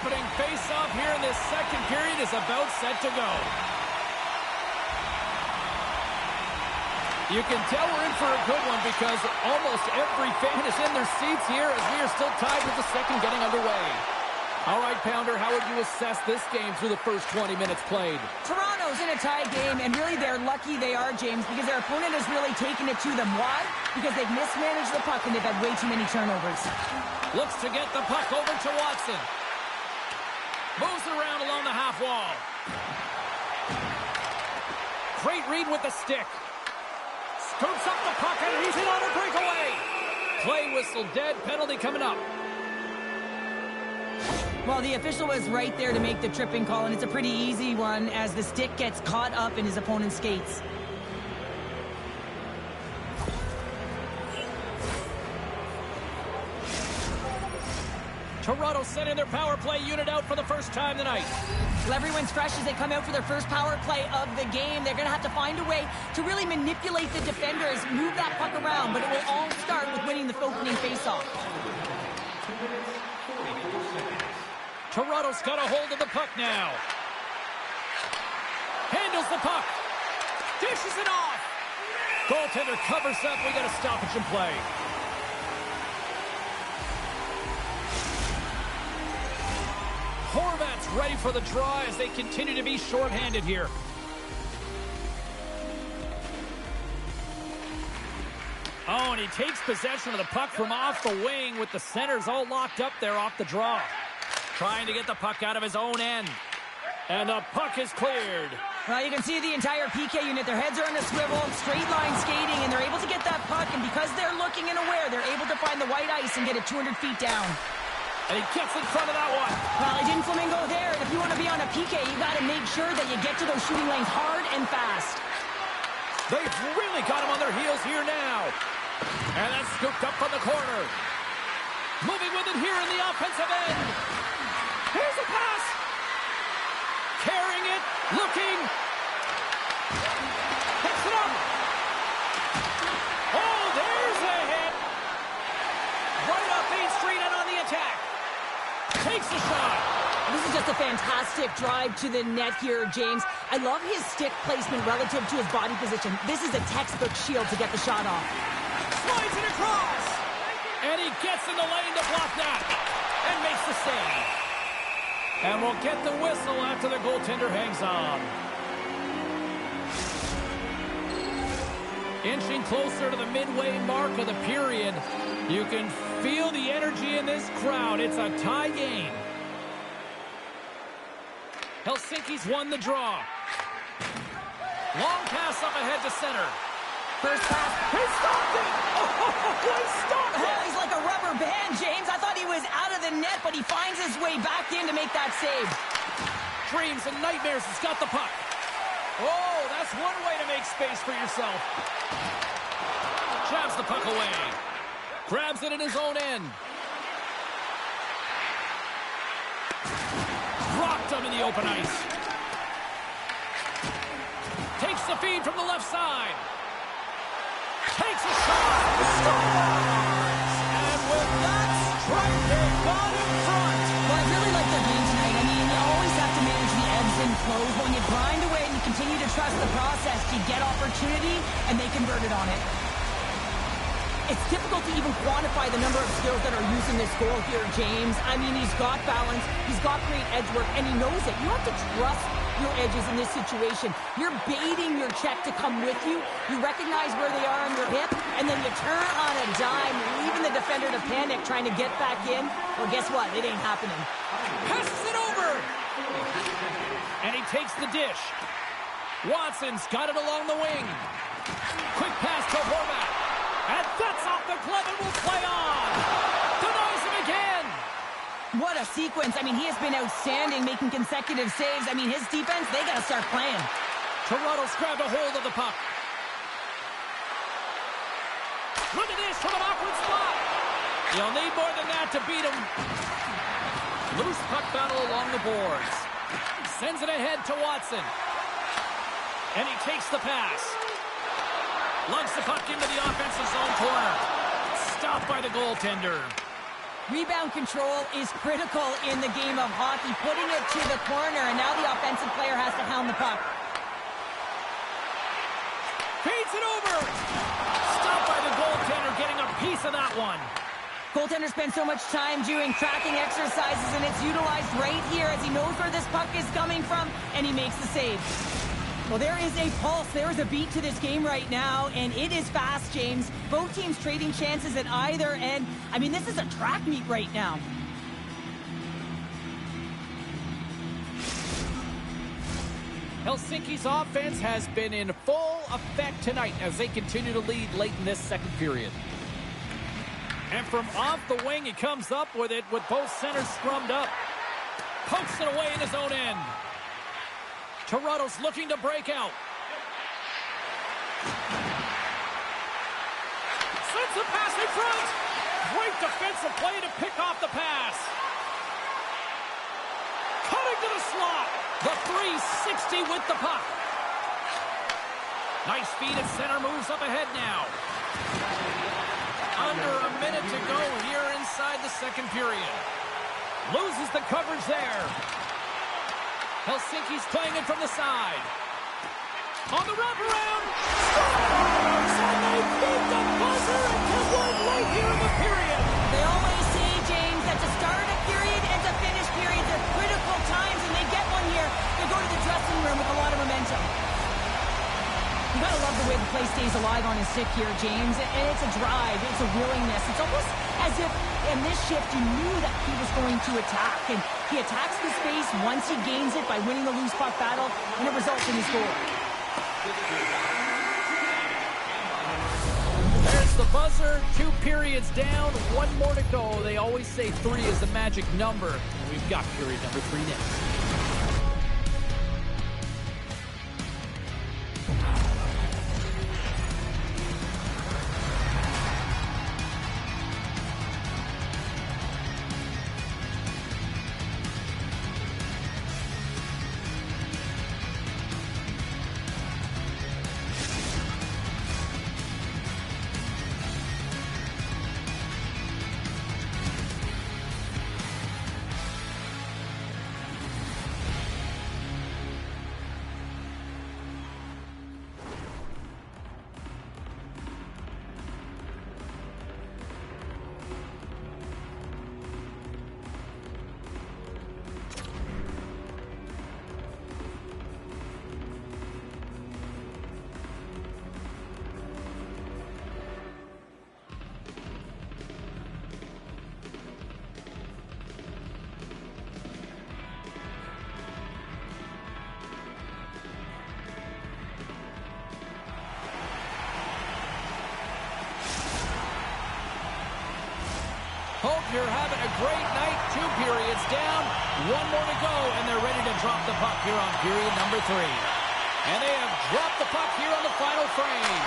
opening face-off here in this second period is about set to go. You can tell we're in for a good one because almost every fan is in their seats here as we are still tied with the second getting underway. All right, Pounder, how would you assess this game through the first 20 minutes played? Toronto's in a tie game, and really they're lucky they are, James, because their opponent has really taken it to them. Why? Because they've mismanaged the puck and they've had way too many turnovers. Looks to get the puck over to Watson. Moves around along the half wall. Great read with the stick. Scoops up the puck and he's in on a breakaway. Play whistle dead, penalty coming up. Well, the official was right there to make the tripping call, and it's a pretty easy one as the stick gets caught up in his opponent's skates. Toronto sending their power play unit out for the first time tonight. Well, everyone's fresh as they come out for their first power play of the game. They're going to have to find a way to really manipulate the defenders, move that puck around, but it will all start with winning the opening faceoff. Toronto's got a hold of the puck now. Handles the puck. Dishes it off. Goaltender covers up. We got a stoppage in play. Horvat's ready for the draw as they continue to be shorthanded here. Oh, and he takes possession of the puck from off the wing with the centers all locked up there off the draw. Trying to get the puck out of his own end. And the puck is cleared. Well, you can see the entire PK unit. Their heads are on a swivel, straight line skating, and they're able to get that puck. And because they're looking and aware, they're able to find the white ice and get it 200 feet down. And he gets in front of that one. Well, he didn't flamingo there. And if you want to be on a PK, you got to make sure that you get to those shooting lanes hard and fast. They've really got him on their heels here now. And that's scooped up from the corner. Moving with it here in the offensive end. Here's a pass. Carrying it. Looking. Picks it up. Oh, there's a hit. Right up Main Street and on the attack. Takes a shot. This is just a fantastic drive to the net here, James. I love his stick placement relative to his body position. This is a textbook shield to get the shot off. Slides it across. And he gets in the lane to block that. And makes the save. And we'll get the whistle after the goaltender hangs on. Inching closer to the midway mark of the period. You can feel the energy in this crowd. It's a tie game. Helsinki's won the draw. Long pass up ahead to center. First pass. He stopped it! Oh, he stopped it! He's like a rubber band, James. I thought he was out of the net, but he finds his way back in to make that save. Dreams and nightmares has got the puck. Oh, that's one way to make space for yourself. Jabs the puck away. Grabs it in his own end. Rocked him in the open ice. Takes the feed from the left side. Takes a shot. And with that strike, they've gone in front. Well, I really like their game tonight. I mean, you always have to manage the ebbs and flows. When you grind away and you continue to trust the process, you get opportunity, and they converted on it. It's difficult to even quantify the number of skills that are used in this goal here, James. I mean, he's got balance, he's got great edge work, and he knows it. You have to trust your edges in this situation. You're baiting your check to come with you. You recognize where they are on your hip, and then you turn on a dime, leaving the defender to panic, trying to get back in. Well, guess what? It ain't happening. Passes it over. And he takes the dish. Watson's got it along the wing. Quick pass to Horvat. And that's off the glove and will play on. Denies him again. What a sequence. I mean, he has been outstanding, making consecutive saves. I mean, his defense, they got to start playing. Toronto's grabbed a hold of the puck. Look at this from an awkward spot. You'll need more than that to beat him. Loose puck battle along the boards. Sends it ahead to Watson. And he takes the pass. Lugs the puck into the offensive zone corner. Stopped by the goaltender. Rebound control is critical in the game of hockey, putting it to the corner, and now the offensive player has to hound the puck. Feeds it over! Stopped by the goaltender, getting a piece of that one. Goaltender spends so much time doing tracking exercises, and it's utilized right here as he knows where this puck is coming from, and he makes the save. Well, there is a pulse. There is a beat to this game right now, and it is fast, James. Both teams trading chances at either end. I mean, this is a track meet right now. Helsinki's offense has been in full effect tonight as they continue to lead late in this second period. And from off the wing, he comes up with it with both centers scrummed up. Pokes it away in his own end. Toronto's looking to break out. Sends a pass in front. Great defensive play to pick off the pass. Cutting to the slot. The 360 with the puck. Nice feed at center. Moves up ahead now. Under a minute to go here inside the second period. Loses the coverage there. Helsinki's playing it from the side. On the wraparound. Scores! And they beat the buzzer to one right here in the period. They always say, James, that to start a period and to finish periods are critical times, and they get one here. They go to the dressing room with a lot of momentum. You gotta love the way the play stays alive on his stick here, James. And it's a drive, it's a willingness. It's almost as if in this shift you knew that he was going to attack. And he attacks the space once he gains it by winning the loose puck battle, and it results in his goal. There's the buzzer. 2 periods down, 1 more to go. They always say 3 is the magic number. We've got period number 3 next. Hope you're having a great night. 2 periods down, 1 more to go, and they're ready to drop the puck here on period number 3. And they have dropped the puck here on the final frame.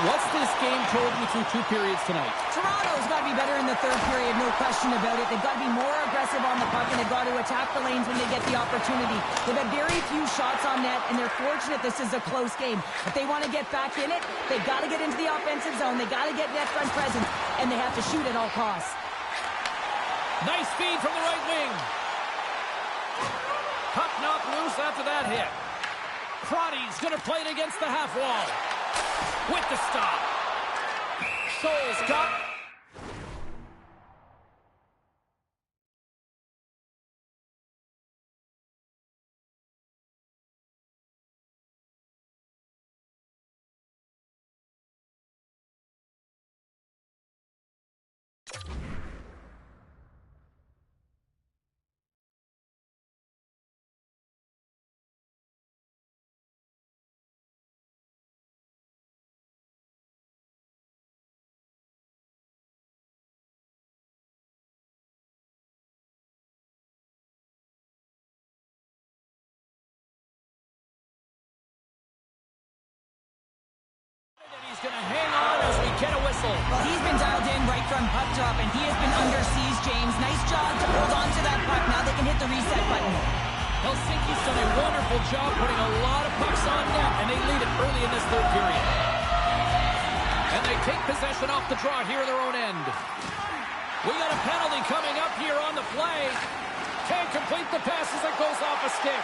What's this game told you through 2 periods tonight? Toronto's got to be better in the third period, no question about it. They've got to be more aggressive on the puck, and they've got to attack the lanes when they get the opportunity. They've had very few shots on net, and they're fortunate this is a close game. If they want to get back in it, they've got to get into the offensive zone. They've got to get net front presence, and they have to shoot at all costs. Nice feed from the right wing. Puck knocked loose after that hit. Crotty's going to play it against the half wall. With the stop. Scholes got. He's going to hang on as we get a whistle. Well, he's been dialed in right from puck drop, and he has been under siege, James. Nice job to hold on to that puck. Now they can hit the reset button. Helsinki's done a wonderful job putting a lot of pucks on net, and they lead it early in this third period. And they take possession off the draw here in their own end. We got a penalty coming up here on the play. Can't complete the pass as it goes off a stick.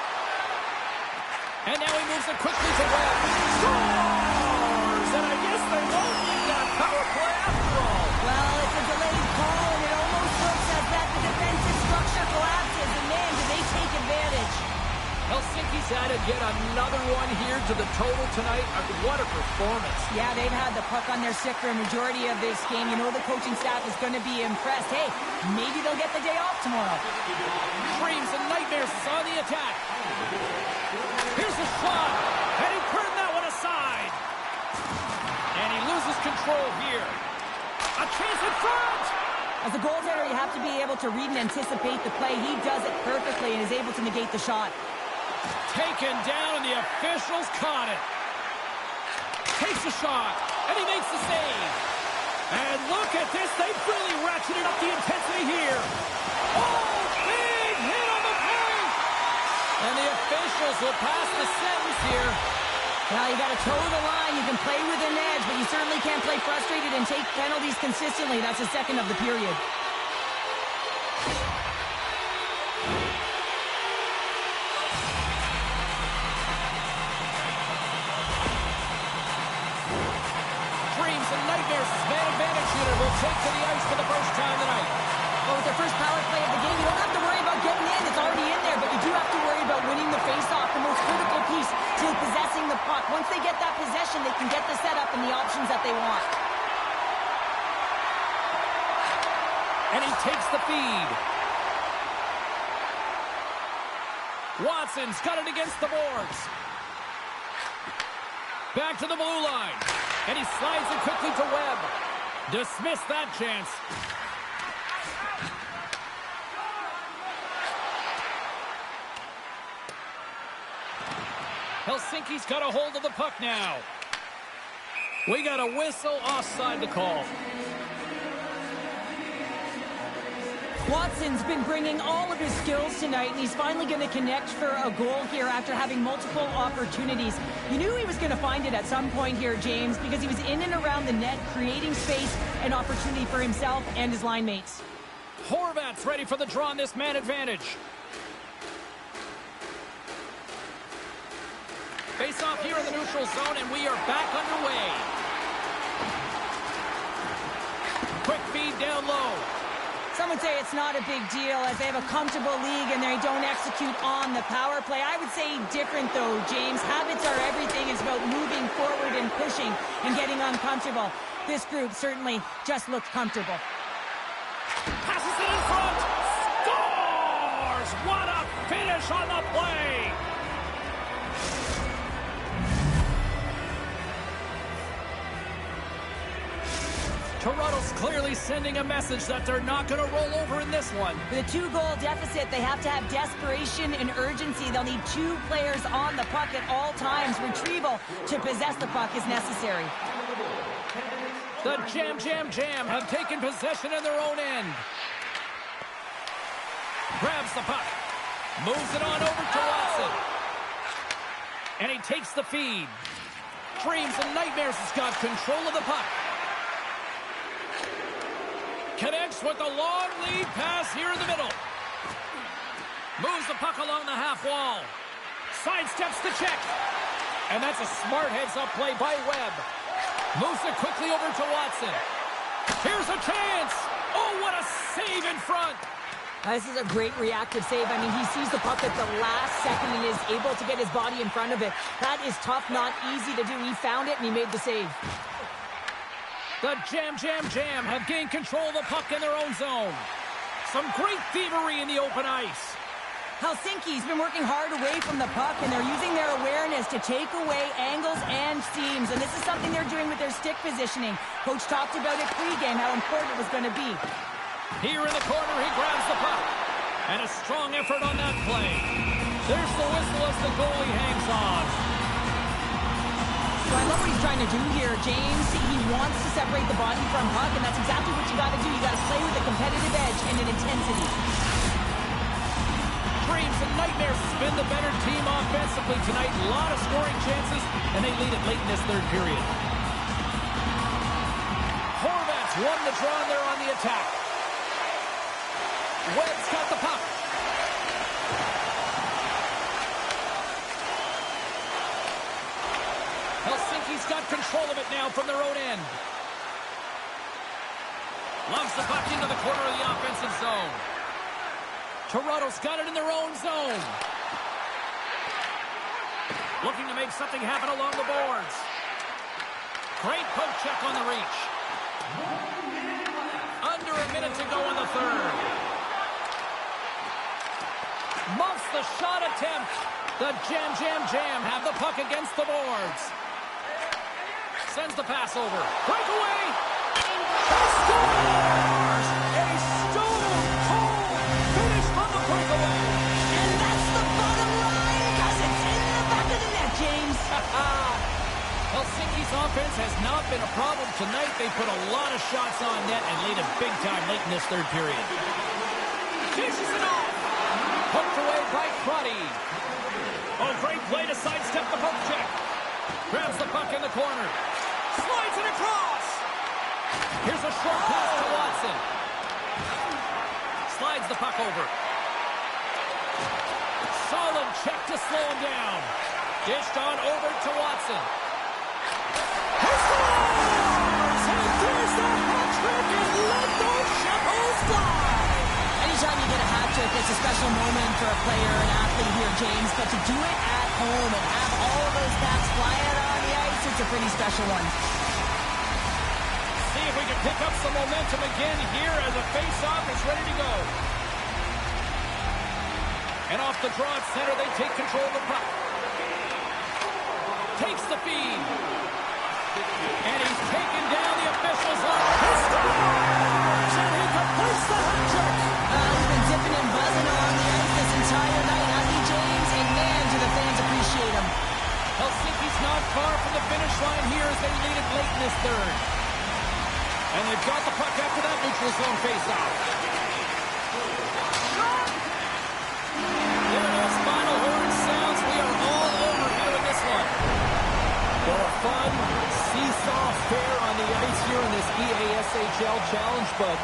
And now he moves it quickly to Webb. Scores! And I guess they won't need that power play after all. Well, it's a delayed call, and it almost looks as that the defensive structure collapses. And man, do they take advantage. Helsinki's added yet another one here to the total tonight. What a performance. Yeah, they've had the puck on their stick for a majority of this game. You know the coaching staff is going to be impressed. Hey, maybe they'll get the day off tomorrow. Dreams and nightmares is on the attack. Here's a shot, and he turned that one aside. And he loses control here. A chance in front! As a goaltender, you have to be able to read and anticipate the play. He does it perfectly and is able to negate the shot. Taken down, and the officials caught it. Takes a shot, and he makes the save. And look at this. They've really ratcheted up the intensity here. Oh, big hit on the play. And the officials will pass the sentence here. Well, you got to toe the line. You can play with an edge, but you certainly can't play frustrated and take penalties consistently. That's the second of the period. Dreams and nightmares. Man advantage unit will take to the ice for the first time tonight. Well, with their first power play of the game, you don't have to worry about getting in. It's already in there, but you do have to worry about winning the faceoff, the most critical piece to possessing the puck. Once they get that possession, they can get the setup and the options that they want. And he takes the feed. Watson's got it against the boards. Back to the blue line. And he slides it quickly to Webb. Dismissed that chance. Helsinki's got a hold of the puck now. We got a whistle offside the call. Watson's been bringing all of his skills tonight, and he's finally going to connect for a goal here after having multiple opportunities. You knew he was going to find it at some point here, James, because he was in and around the net, creating space and opportunity for himself and his line mates. Horvat's ready for the draw on this man advantage. Face off here in the neutral zone, and we are back underway. Quick feed down low. Some would say it's not a big deal as they have a comfortable league and they don't execute on the power play. I would say different though, James. Habits are everything. It's about moving forward and pushing and getting uncomfortable. This group certainly just looked comfortable. Passes it in front. Scores! What a finish on the play! Toronto's clearly sending a message that they're not going to roll over in this one. With a 2-goal deficit, they have to have desperation and urgency. They'll need 2 players on the puck at all times. Retrieval to possess the puck is necessary. The Jam have taken possession in their own end. Grabs the puck. Moves it on over to Watson. And he takes the feed. Dreams and nightmares has got control of the puck. Connects with the long lead pass here in the middle. Moves the puck along the half wall. Sidesteps the check. And that's a smart heads-up play by Webb. Moves it quickly over to Watson. Here's a chance. Oh, what a save in front. This is a great reactive save. I mean, he sees the puck at the last second and is able to get his body in front of it. That is tough, not easy to do. He found it and he made the save. The Jam have gained control of the puck in their own zone. Some great thievery in the open ice. Helsinki's been working hard away from the puck, and they're using their awareness to take away angles and seams. And this is something they're doing with their stick positioning. Coach talked about it pregame, how important it was going to be. Here in the corner, he grabs the puck. And a strong effort on that play. There's the whistle as the goalie hangs on. So I love what he's trying to do here, James. He wants to separate the body from puck, and that's exactly what you got to do. You got to play with a competitive edge and an intensity. Dreams and nightmares has been the better team offensively tonight. A lot of scoring chances, and they lead it late in this third period. Horvat's won the draw, and they're on the attack. Webb's got the puck. Helsinki's got control of it now from their own end. Loves the puck into the corner of the offensive zone. Toronto's got it in their own zone. Looking to make something happen along the boards. Great poke check on the reach. Under a minute to go in the third. Muffs the shot attempt. The jam have the puck against the boards. Sends the pass over. Breakaway. He scores! A stone-cold finish on the breakaway. And that's the bottom line, because it's in the back of the net, James. Helsinki's offense has not been a problem tonight. They put a lot of shots on net and lead it big time late in this third period. Dishes it off. Hooked away by Crotty. Oh, great play to sidestep the poke check. Grabs the puck in the corner. Slides it across. Here's a short pass to Watson. Slides the puck over. Solid check to slow him down. Dished on over to Watson. He scores! And there's the hat trick and let those shackles fly. Anytime you get a hat trick, it's a special moment for a player, an athlete here, James. But to do it at home and have all of those bats fly out on the ice, it's a pretty special one. See if we can pick up some momentum again here as a face-off is ready to go. And off the draw at center, they take control of the puck. Takes the feed. And he's taken down the official's line. He scores! And he completes the hat trick. He's been dipping and buzzing along the ice this entire night, hasn't he, James? And man, do the fans appreciate him. Helsinki's not far from the finish line here as they lead it late in this third. And they've got the puck after that neutral zone faceoff. There those final horn sounds. We are all over here in this one. Well, a fun seesaw fair on the ice here in this EASHL challenge, but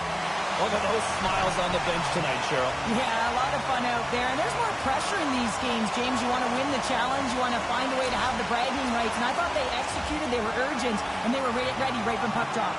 look at those smiles on the bench tonight, Cheryl. Yeah, a lot of fun out there. And there's more pressure in these games, James. You want to win the challenge. You want to find a way to have the bragging rights. And I thought they executed. They were urgent, and they were ready right from puck drop.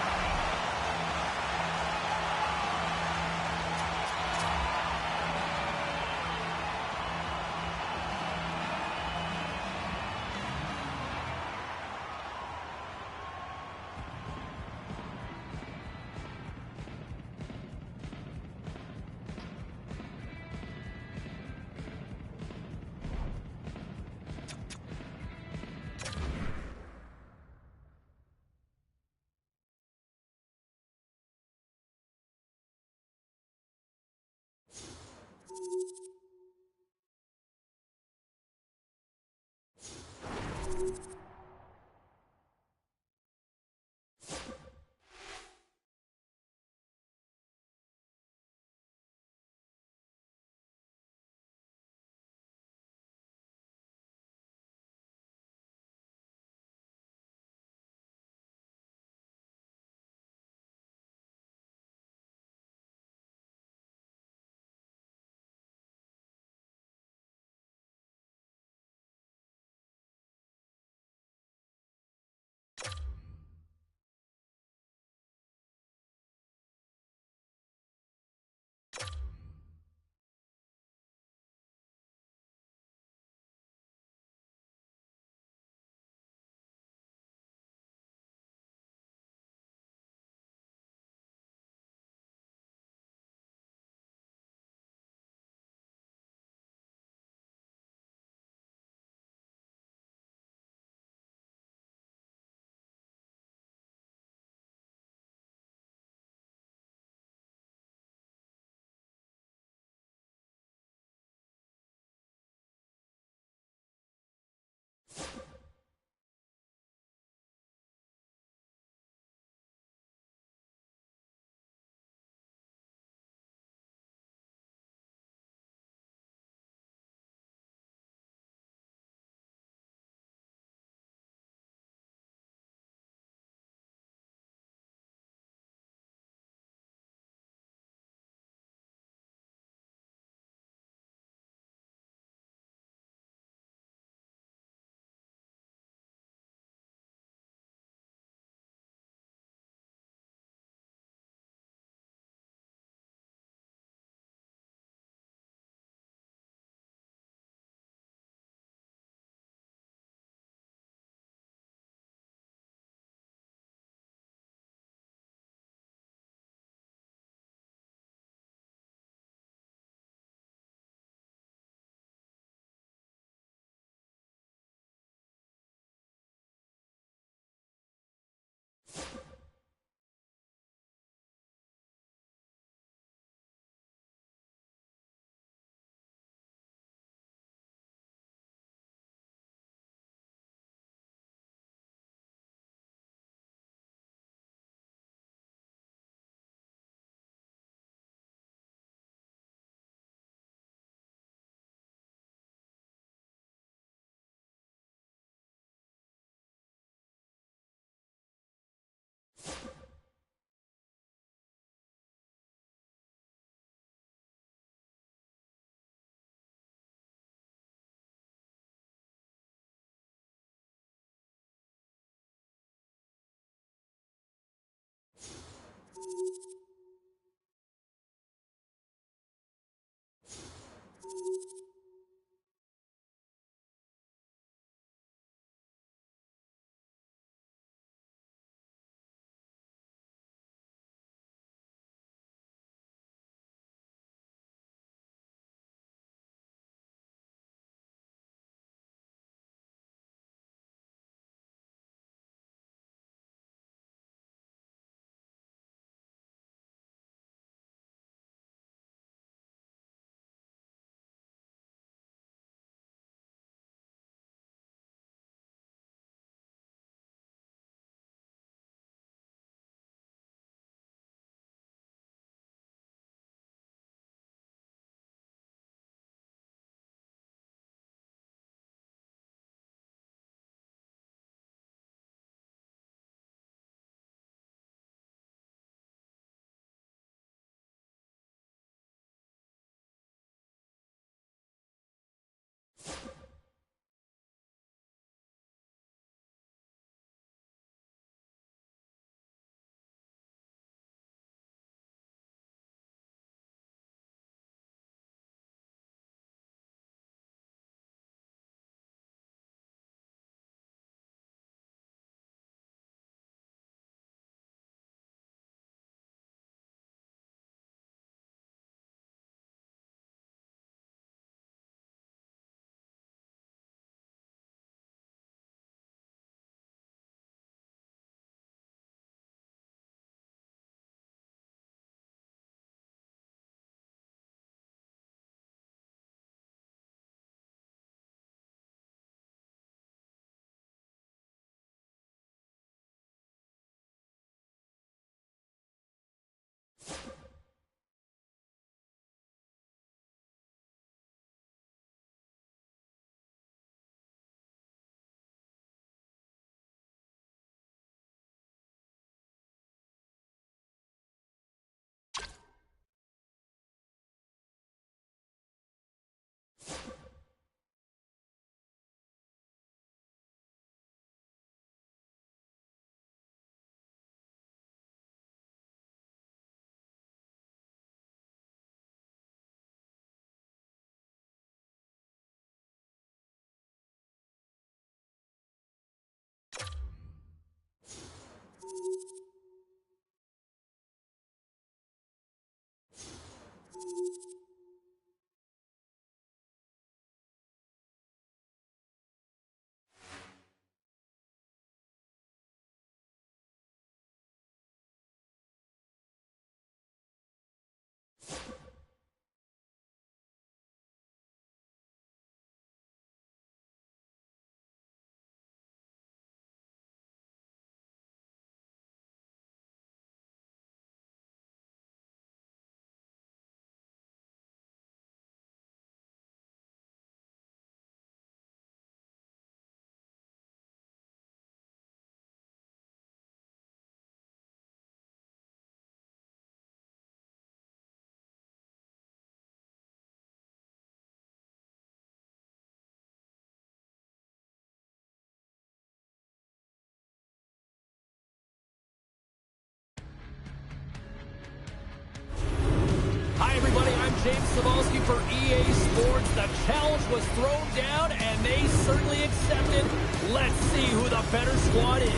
Hi, everybody. I'm James Cebulski for EA Sports. The challenge was thrown down, and they certainly accepted. Let's see who the better squad is.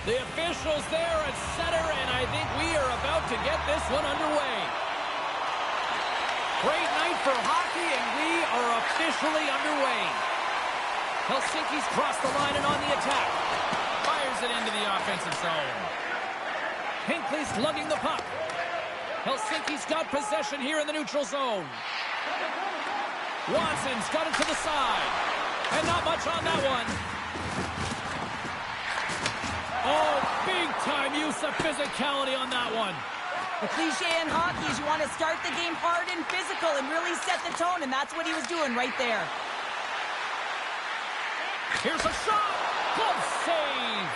The officials there at center, and I think we are about to get this one underway. Great night for hockey, and we are officially underway. Helsinki's crossed the line and on the attack. Fires it into the offensive zone. Hinckley's lugging the puck. Helsinki's got possession here in the neutral zone. Watson's got it to the side. And not much on that one. Oh, big-time use of physicality on that one. The cliche in hockey is you want to start the game hard and physical and really set the tone, and that's what he was doing right there. Here's a shot. Glove save.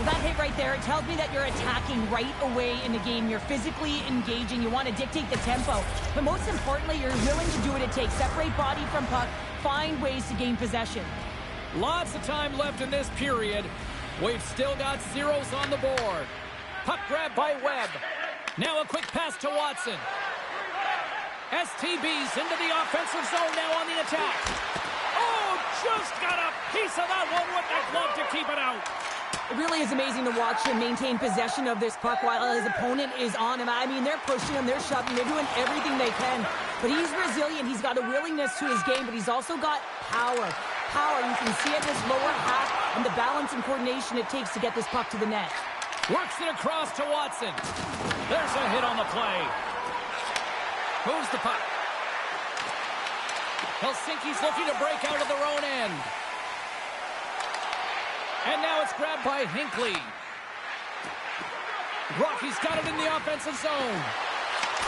that hit right there, it tells me that you're attacking right away in the game. You're physically engaging. You want to dictate the tempo. But most importantly, you're willing to do what it takes. Separate body from puck. Find ways to gain possession. Lots of time left in this period. We've still got zeros on the board. Puck grab by Webb. Now a quick pass to Watson. STB's into the offensive zone now on the attack. Oh, just got a piece of that one with the glove to keep it out. It really is amazing to watch him maintain possession of this puck while his opponent is on him. I mean, they're pushing him, they're shoving, they're doing everything they can. But he's resilient. He's got a willingness to his game, but he's also got power. Power, you can see it in his lower half and the balance and coordination it takes to get this puck to the net. Works it across to Watson. There's a hit on the play. Moves the puck. Helsinki's looking to break out of their own end. And now it's grabbed by Hinckley. Rocky's got it in the offensive zone.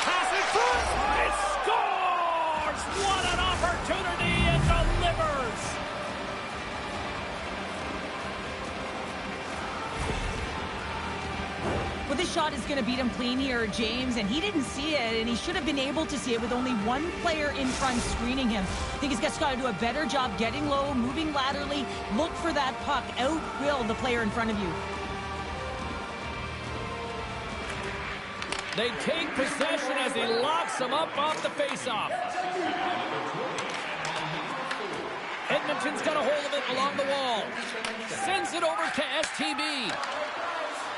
Pass it through. It scores! What an opportunity! It delivers! Well, this shot is going to beat him clean here, James, and he didn't see it, and he should have been able to see it with only one player in front screening him. I think he's got to do a better job getting low, moving laterally. Look for that puck. Outwill the player in front of you. They take possession as he locks him up off the faceoff. Edmonton's got a hold of it along the wall. Sends it over to STB.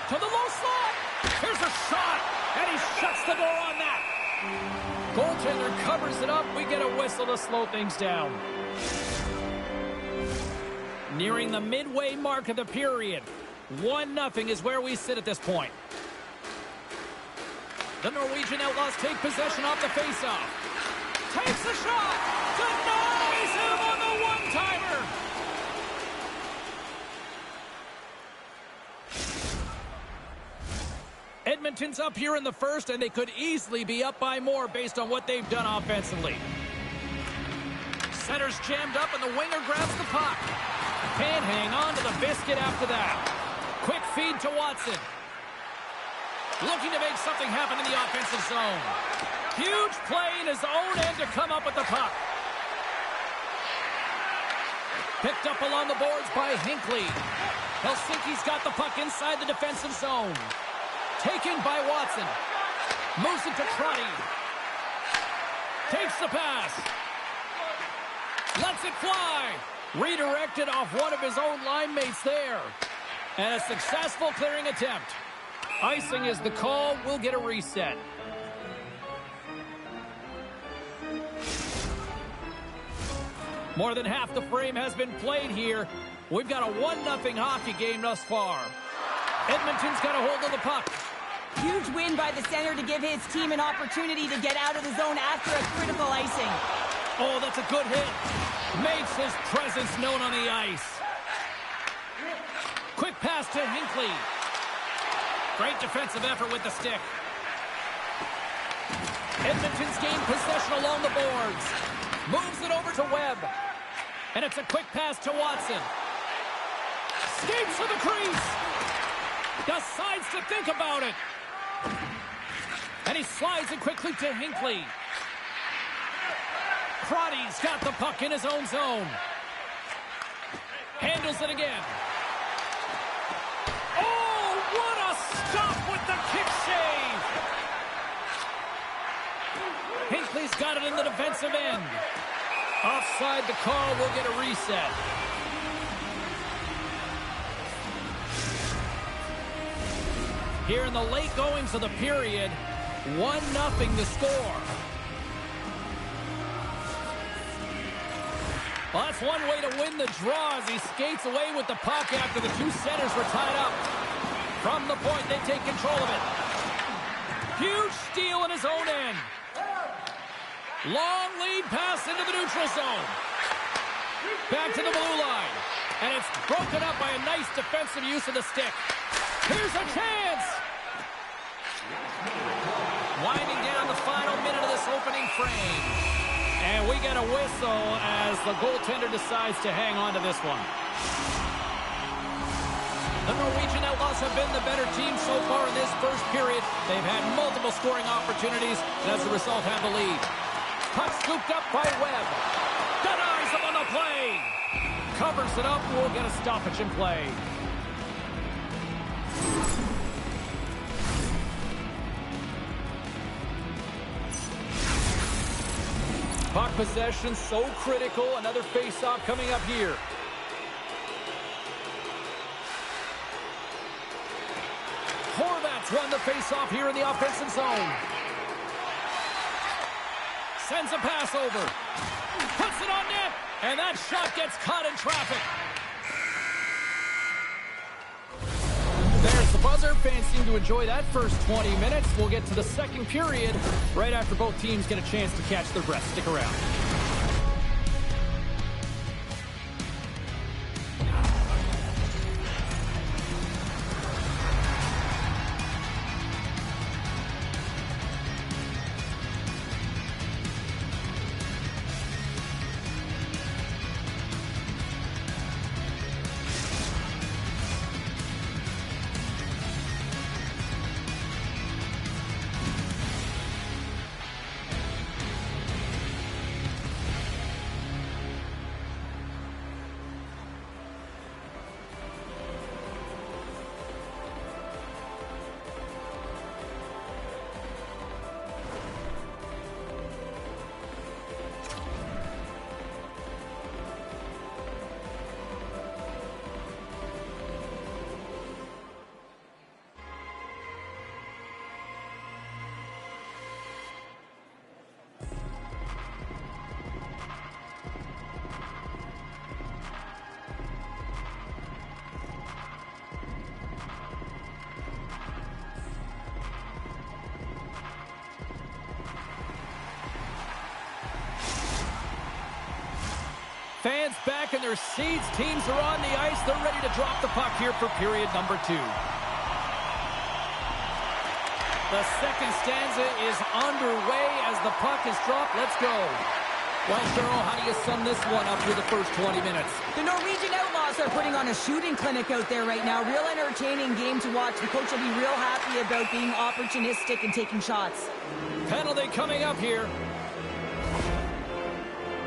To the low slot. Here's a shot. And he shuts the door on that. Goaltender covers it up. We get a whistle to slow things down. Nearing the midway mark of the period. 1-0 is where we sit at this point. The Norwegian Outlaws take possession off the faceoff. Takes a shot. Denies him on the one-timer. Edmonton's up here in the first, and they could easily be up by more based on what they've done offensively. Center's jammed up, and the winger grabs the puck. Can't hang on to the biscuit after that. Quick feed to Watson. Looking to make something happen in the offensive zone. Huge play in his own end to come up with the puck. Picked up along the boards by Hinckley. Helsinki's got the puck inside the defensive zone. Taken by Watson. Moves it to Crotty. Takes the pass. Lets it fly. Redirected off one of his own line mates there. And a successful clearing attempt. Icing is the call. We'll get a reset. More than half the frame has been played here. We've got a 1-0 hockey game thus far. Edmonton's got a hold of the puck. Huge win by the center to give his team an opportunity to get out of the zone after a critical icing. Oh, that's a good hit. Makes his presence known on the ice. Quick pass to Hinckley. Great defensive effort with the stick. Edmonton's gained possession along the boards. Moves it over to Webb. And it's a quick pass to Watson. Skates to the crease. Decides to think about it. And he slides it quickly to Hinckley. Crotty's got the puck in his own zone. Handles it again. Oh, what a stop with the kick save. Hinckley's got it in the defensive end. Offside the call. We'll get a reset. Here in the late goings of the period, 1-0 to score. Well, that's one way to win the draw as he skates away with the puck after the two centers were tied up. From the point, they take control of it. Huge steal in his own end. Long lead pass into the neutral zone. Back to the blue line. And it's broken up by a nice defensive use of the stick. Here's a chance. Winding down the final minute of this opening frame. And we get a whistle as the goaltender decides to hang on to this one. The Norwegian Outlaws have been the better team so far in this first period. They've had multiple scoring opportunities, and as a result have the lead. Puck scooped up by Webb. Denies him on the play. Covers it up. We'll get a stoppage in play. Puck possession so critical. Another face-off coming up here. Horvat's won the face-off here in the offensive zone. Sends a pass over. Puts it on net. And that shot gets caught in traffic. There's the buzzer. Fans seem to enjoy that first 20 minutes. We'll get to the second period right after both teams get a chance to catch their breath. Stick around. Fans back in their seats. Teams are on the ice. They're ready to drop the puck here for period number 2. The second stanza is underway as the puck is dropped. Let's go. Well, Cheryl, how do you sum this one up through the first 20 minutes? The Norwegian Outlaws are putting on a shooting clinic out there right now. Real entertaining game to watch. The coach will be real happy about being opportunistic and taking shots. Penalty coming up here.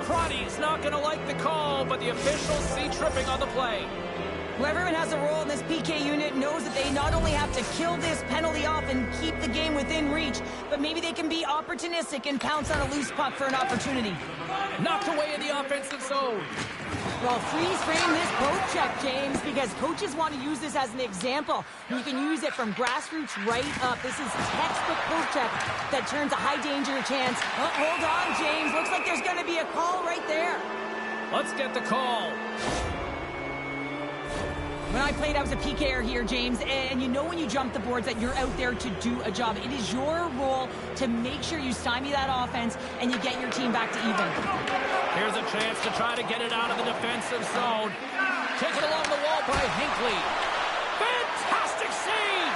Crotty's not going to like the call, but the officials see tripping on the play. Well, everyone has a role in this PK unit, knows that they not only have to kill this penalty off and keep the game within reach, but maybe they can be opportunistic and pounce on a loose puck for an opportunity. Knocked away in the offensive zone. Well, freeze frame this poke check, James, because coaches want to use this as an example. And you can use it from grassroots right up. This is textbook poke check that turns a high danger chance. Oh, hold on, James. Looks like there's going to be a call right there. Let's get the call. When I played, I was a PKer here, James, and you know when you jump the boards that you're out there to do a job. It is your role to make sure you stymie that offense and you get your team back to even. Here's a chance to try to get it out of the defensive zone. Taken along the wall by Hinckley. Fantastic save!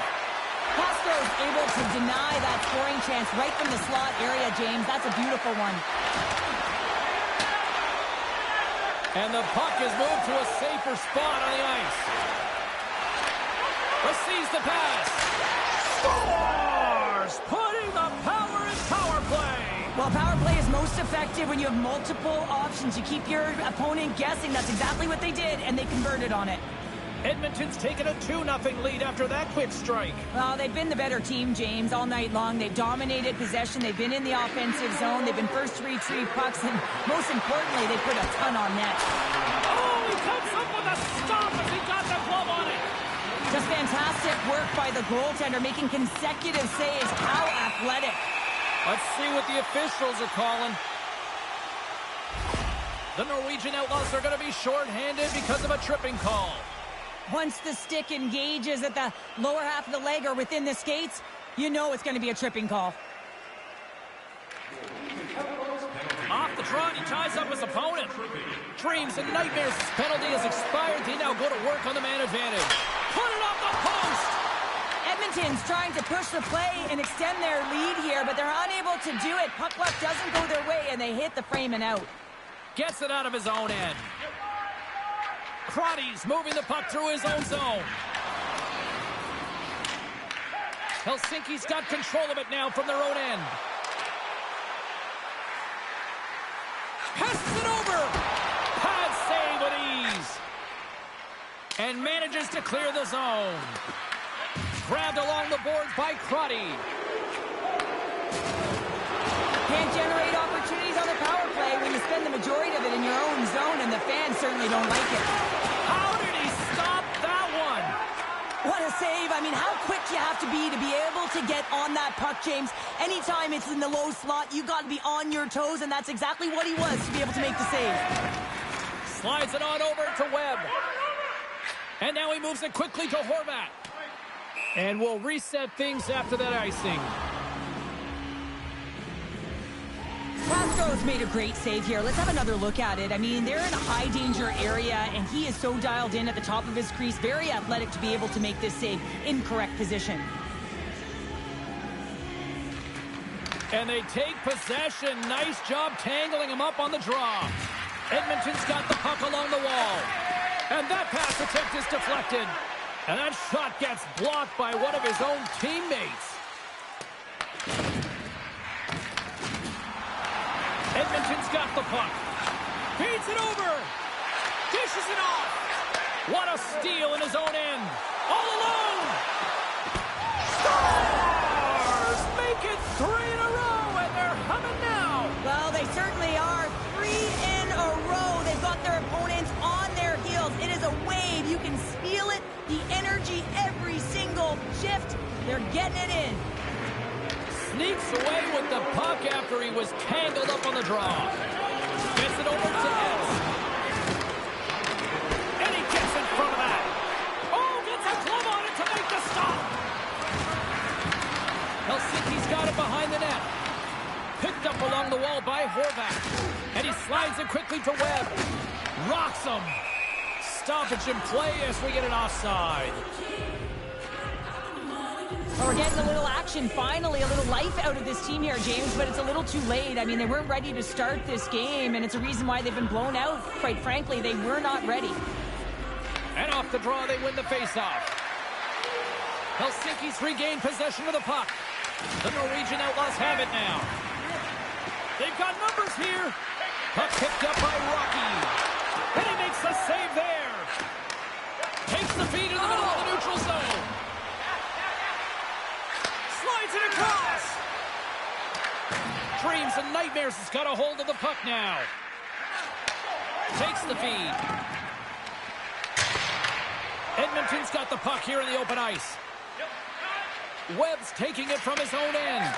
Castro's able to deny that scoring chance right from the slot area, James. That's a beautiful one. And the puck is moved to a safer spot on the ice. Receives the pass. Scores! Putting the power in power play. Well, power play is most effective when you have multiple options. You keep your opponent guessing. That's exactly what they did, and they converted on it. Edmonton's taken a 2-0 lead after that quick strike. Well, they've been the better team, James, all night long. They've dominated possession. They've been in the offensive zone. They've been first to retrieve pucks, and most importantly, they put a ton on net. Oh, he comes up with a stop as he got the glove on it. Just fantastic work by the goaltender, making consecutive saves. How athletic. Let's see what the officials are calling. The Norwegian Outlaws are going to be shorthanded because of a tripping call. Once the stick engages at the lower half of the leg or within the skates, you know it's going to be a tripping call. Off the trot, he ties up his opponent. Dreams and nightmares. His penalty has expired. They now go to work on the man advantage. Put it off the post! Edmonton's trying to push the play and extend their lead here, but they're unable to do it. Puck luck doesn't go their way, and they hit the frame and out. Gets it out of his own end. Crotty's moving the puck through his own zone. Helsinki's got control of it now from their own end. Passes it over. Pad save with ease. And manages to clear the zone. Grabbed along the boards by Crotty. Can't generate opportunities on the power play when you spend the majority of it in your own zone, and the fans certainly don't like it. How did he stop that one? What a save. I mean, how quick you have to be able to get on that puck, James. Anytime it's in the low slot, you got to be on your toes, and that's exactly what he was to be able to make the save. Slides it on over to Webb. And now he moves it quickly to Horvat. And we'll reset things after that icing. Pasco's made a great save here. Let's have another look at it. I mean, they're in a high-danger area, and he is so dialed in at the top of his crease. Very athletic to be able to make this save in correct position. And they take possession. Nice job tangling him up on the draw. Edmonton's got the puck along the wall. And that pass attempt is deflected. And that shot gets blocked by one of his own teammates. Edmonton's got the puck. Feeds it over. Dishes it off. What a steal in his own end. All alone. Stars make it 3 in a row, and they're humming now. Well, they certainly are. 3 in a row. They've got their opponents on their heels. It is a wave. You can feel it. The energy every single shift. They're getting it in. Sneaks away with the puck after he was tangled up on the draw. Gets it over to Eds. And he gets in front of that. Oh, gets a glove on it to make the stop. Helsinki's got it behind the net. Picked up along the wall by Horvat. And he slides it quickly to Webb. Rocks him. Stoppage in play as we get an offside. Well, we're getting a little action, finally, a little life out of this team here, James, but it's a little too late. I mean, they weren't ready to start this game, and it's a reason why they've been blown out. Quite frankly, they were not ready. And off the draw, they win the faceoff. Helsinki's regained possession of the puck. The Norwegian Outlaws have it now. They've got numbers here. Puck picked up by Rocky. And he makes the save there. Takes the feed in the middle of the neutral zone. Slides it across. Dreams and nightmares has got a hold of the puck now. Takes the feed. Edmonton's got the puck here in the open ice. Webb's taking it from his own end.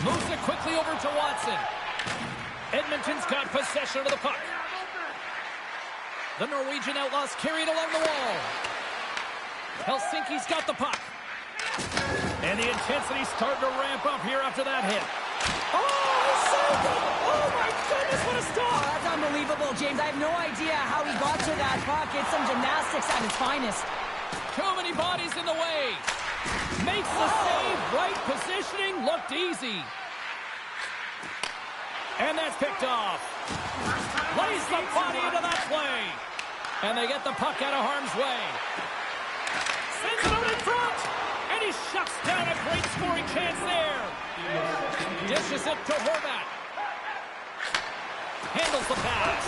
Moves it quickly over to Watson. Edmonton's got possession of the puck. The Norwegian Outlaws carry it along the wall. Helsinki's got the puck. And the intensity's starting to ramp up here after that hit. Oh, he saved it! Oh, my goodness, what a stop! Oh, that's unbelievable, James. I have no idea how he got to that puck. It's some gymnastics at its finest. Too many bodies in the way. Makes the save. Right positioning. Looked easy. And that's picked off. Lays the body into that play. And they get the puck out of harm's way. Sends it out in front. And he shuts down a great scoring chance there. Dishes it to Horvat. Handles the pass.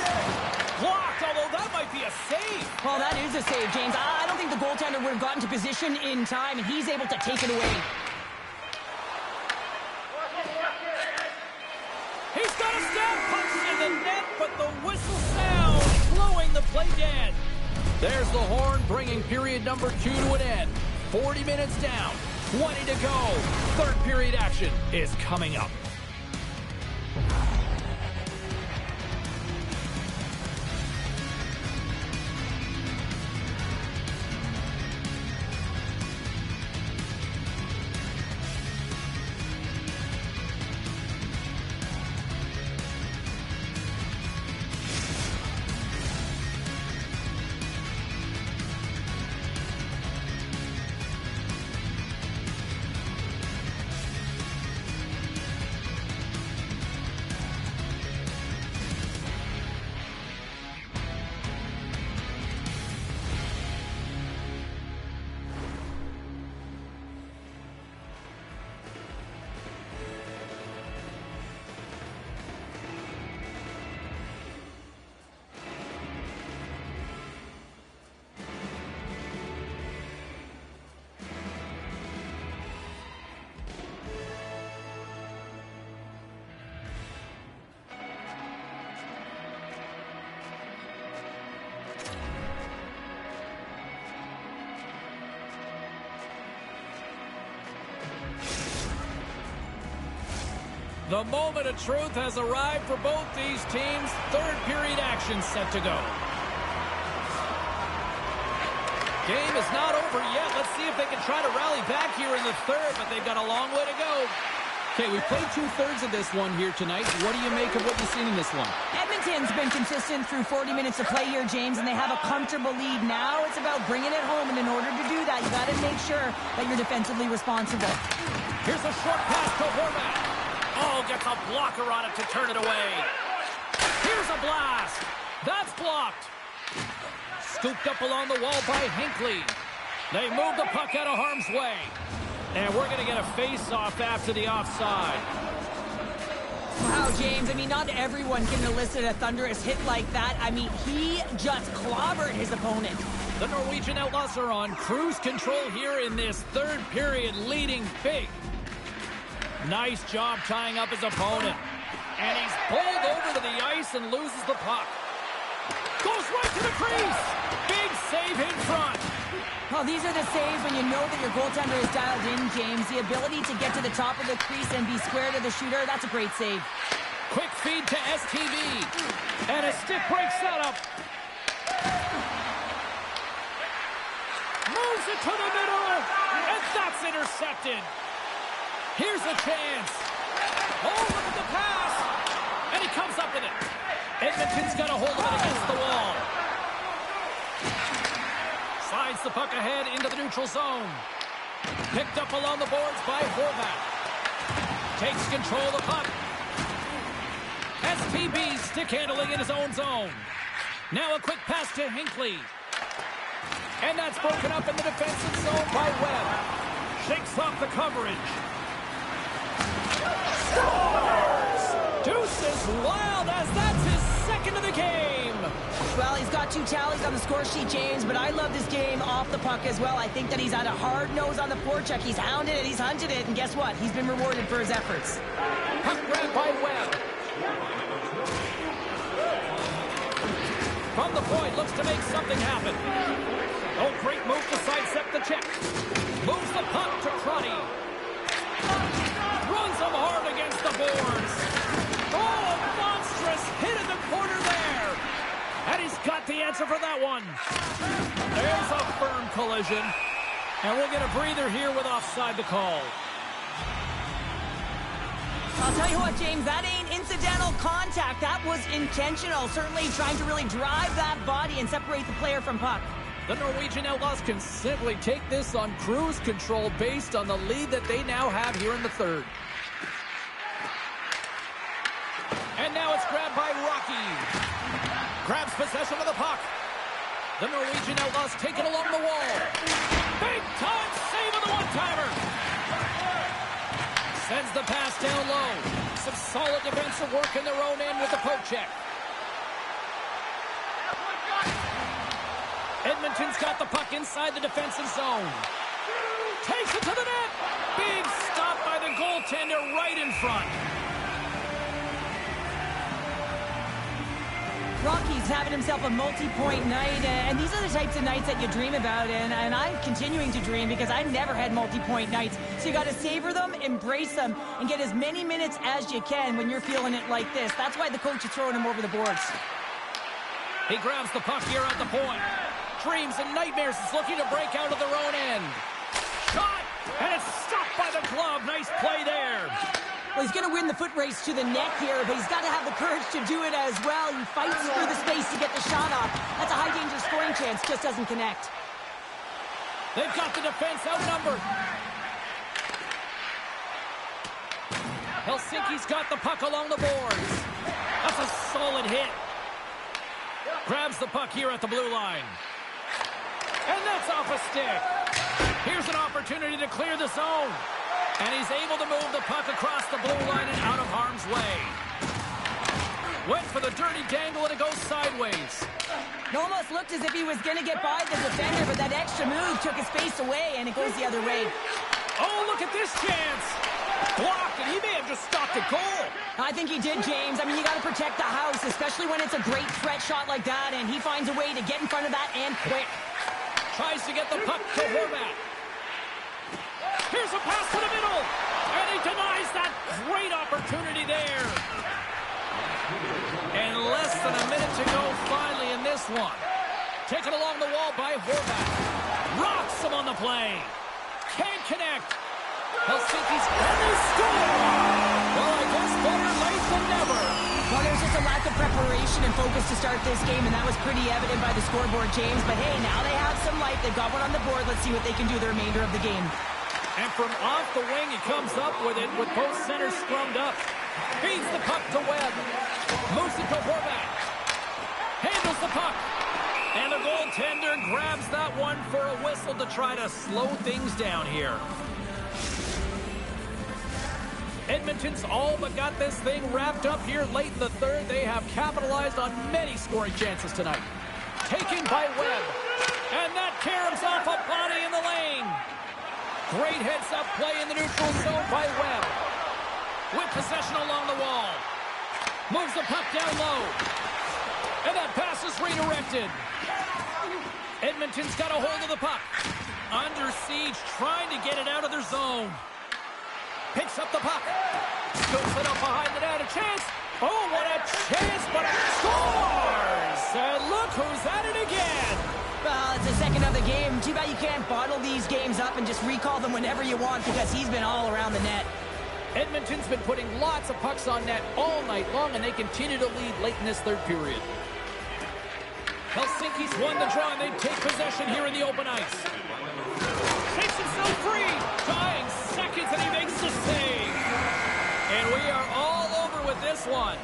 Blocked, although that might be a save. Well, that is a save, James. I don't think the goaltender would have gotten to position in time, and he's able to take it away. He's got a stab punch in the net, but the whistle sounds, blowing the play dead. There's the horn, bringing period number 2 to an end. 40 minutes down, 20 to go. Third period action is coming up. The moment of truth has arrived for both these teams. Third period action set to go. Game is not over yet. Let's see if they can try to rally back here in the third, but they've got a long way to go. Okay, we played 2/3 of this one here tonight. What do you make of what you've seen in this one? Edmonton's been consistent through 40 minutes of play here, James, and they have a comfortable lead. Now it's about bringing it home, and in order to do that, you got to make sure that you're defensively responsible. Here's a short pass to Horvat. Oh, gets a blocker on it to turn it away. Here's a blast. That's blocked. Scooped up along the wall by Hinckley. They move the puck out of harm's way. And we're going to get a face-off after the offside. Wow, James, I mean, not everyone can elicit a thunderous hit like that. I mean, he just clobbered his opponent. The Norwegian Outlaws are on cruise control here in this third period, leading big. Nice job tying up his opponent. And he's bowled over to the ice and loses the puck. Goes right to the crease. Big save in front. Well, these are the saves when you know that your goaltender is dialed in, James. The ability to get to the top of the crease and be square to the shooter, that's a great save. Quick feed to STV. And a stick break setup. Moves it to the middle. And that's intercepted. Here's a chance. Oh, look at the pass. And he comes up with it. Edmonton's got a hold of it against the wall. Slides the puck ahead into the neutral zone. Picked up along the boards by Horvat. Takes control of the puck. STB stick handling in his own zone. Now a quick pass to Hinckley. And that's broken up in the defensive zone by Webb. Shakes off the coverage. Scores! Deuce is wild as that's his second of the game. Well, he's got 2 tallies on the score sheet, James, but I love this game off the puck as well. I think that he's had a hard nose on the forecheck. He's hounded it, he's hunted it, and guess what? He's been rewarded for his efforts. Puck grab by Webb. From the point, looks to make something happen. Oh, great move to sidestep the check. Moves the puck to Crotty. Runs him hard against the boards. Oh, monstrous hit in the corner there. And he's got the answer for that one. There's a firm collision. And we'll get a breather here with offside the call. I'll tell you what, James, that ain't incidental contact. That was intentional. Certainly trying to really drive that body and separate the player from puck. The Norwegian Outlaws can simply take this on cruise control based on the lead that they now have here in the third. And now it's grabbed by Rocky. Grabs possession of the puck. The Norwegian Outlaws take it along the wall. Big time save of the one-timer. Sends the pass down low. Some solid defensive work in their own end with the poke check. Edmonton's got the puck inside the defensive zone. Takes it to the net. Big stop by the goaltender right in front. Rocky's having himself a multi-point night, and these are the types of nights that you dream about, and I'm continuing to dream because I never had multi-point nights. So you got to savor them, embrace them, and get as many minutes as you can when you're feeling it like this. That's why the coach is throwing him over the boards. He grabs the puck here at the point. Dreams and nightmares is looking to break out of their own end. Shot, and it's stopped by the glove. Nice play there. Well, he's going to win the foot race to the net here, but he's got to have the courage to do it as well. He fights through the space to get the shot off. That's a high-danger scoring chance, just doesn't connect. They've got the defense outnumbered. Helsinki's got the puck along the boards. That's a solid hit. Grabs the puck here at the blue line. And that's off a stick. Here's an opportunity to clear the zone. And he's able to move the puck across the blue line and out of harm's way. Went for the dirty dangle and it goes sideways. It almost looked as if he was going to get by the defender, but that extra move took his face away and it goes the other way. Oh, look at this chance. Blocked, and he may have just stopped a goal. I think he did, James. I mean, you got to protect the house, especially when it's a great threat shot like that, and he finds a way to get in front of that and quick. Tries to get the puck to Horvat. Here's a pass to the middle, and he denies that great opportunity. opportunity there. And less than a minute to go finally in this one. Taken along the wall by Horvat. Rocks him on the play. Can't connect. Helsinki's and they score! Well, I guess better late than never. Well, there's just a lack of preparation and focus to start this game, and that was pretty evident by the scoreboard, James. But hey, now they have some life. They've got one on the board. Let's see what they can do the remainder of the game. And from off the wing, he comes up with it with both centers scrummed up. Feeds the puck to Webb. Moves it to Horvat. Handles the puck. And the goaltender grabs that one for a whistle to try to slow things down here. Edmonton's all but got this thing wrapped up here late in the third. They have capitalized on many scoring chances tonight. Taken by Webb. And that caroms off a body in the lane. Great heads-up play in the neutral zone by Webb. With possession along the wall. Moves the puck down low. And that pass is redirected. Edmonton's got a hold of the puck. Under siege, trying to get it out of their zone. Picks up the puck. Scoops it up behind the net. A chance. Oh, what a chance, but it scores! And look who's at it again. Well, it's the second of the game. Too bad you can't bottle these games up and just recall them whenever you want because he's been all around the net. Edmonton's been putting lots of pucks on net all night long, and they continue to lead late in this third period. Helsinki's won the draw, and they take possession here in the open ice. Takes himself free. Dying seconds, and he makes the save. And we are all over with this one.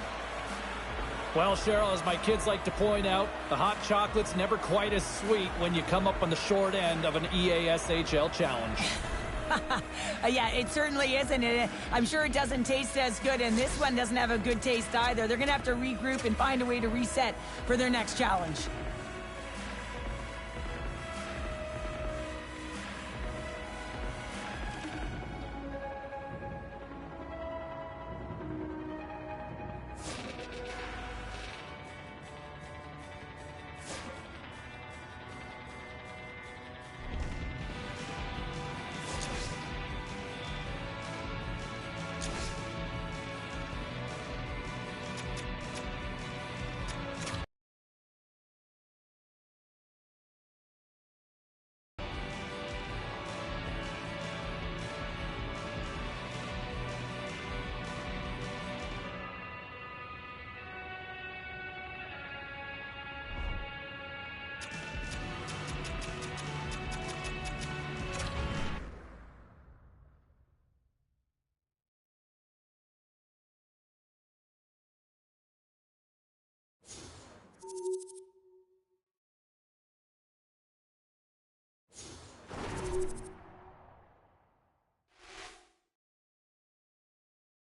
Well, Cheryl, as my kids like to point out, the hot chocolate's never quite as sweet when you come up on the short end of an EASHL challenge. Yeah, it certainly isn't. I'm sure it doesn't taste as good, and this one doesn't have a good taste either. They're going to have to regroup and find a way to reset for their next challenge.